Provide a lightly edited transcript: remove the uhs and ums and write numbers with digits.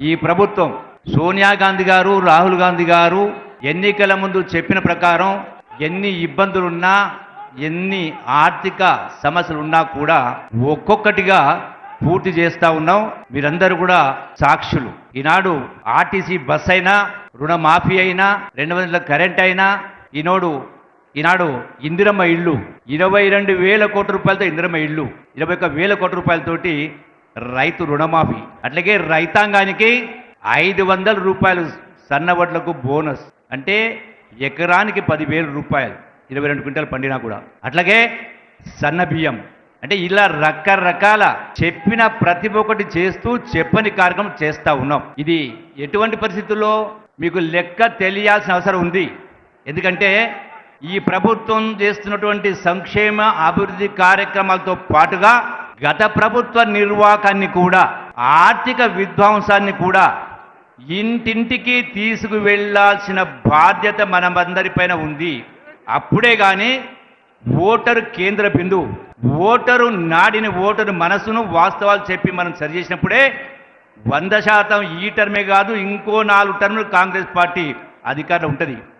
ఈ ప్రభుత్వం సోనియా గాంధీ గారు, రాహుల్ గాంధీ గారు ఎన్నికల ముందు చెప్పిన ప్రకారం ఎన్ని ఇబ్బందులున్నా, ఎన్ని ఆర్థిక సమస్యలున్నా కూడా ఒక్కొక్కటిగా పూర్తి చేస్తా ఉన్నాం. మీరందరూ కూడా సాక్షులు. ఈనాడు ఆర్టీసీ బస్ అయినా, రుణమాఫీ అయినా, 200 కరెంట్ అయినా, ఈనాడు ఇందిరమ్మ ఇల్లు 22,000 కోట్ల రూపాయలతో ఇందిరమ్మ ఇల్లు, 21,000 కోట్ల రూపాయలతోటి రైతు రుణమాఫీ, అట్లాగే రైతాంగానికి 500 రూపాయలు సన్నవడ్లకు బోనస్, అంటే ఎకరానికి 10,000 రూపాయలు, 22 క్వింటాలు పండినా కూడా. అట్లాగే సన్న బియ్యం, అంటే ఇలా రకరకాల చెప్పిన ప్రతి ఒక్కటి చేస్తూ చెప్పని కార్యక్రమం చేస్తూ ఉన్నాం. ఇది ఎటువంటి పరిస్థితుల్లో మీకు లెక్క తెలియాల్సిన అవసరం ఉంది. ఎందుకంటే ఈ ప్రభుత్వం చేస్తున్నటువంటి సంక్షేమ అభివృద్ధి కార్యక్రమాలతో పాటుగా గత ప్రభుత్వ నిర్వాహకాన్ని కూడా, ఆర్థిక విధ్వంసాన్ని కూడా ఇంటింటికి తీసుకువెళ్లాల్సిన బాధ్యత మనమందరిపైన ఉంది. అప్పుడే కానీ ఓటరు కేంద్ర బిందువు, ఓటరు నాడిని, ఓటరు మనసును వాస్తవాలు చెప్పి మనం సరి చేసినప్పుడే 100% ఈ టర్మే కాదు, ఇంకో 4 టర్ములు కాంగ్రెస్ పార్టీ అధికారంలో ఉంటుంది.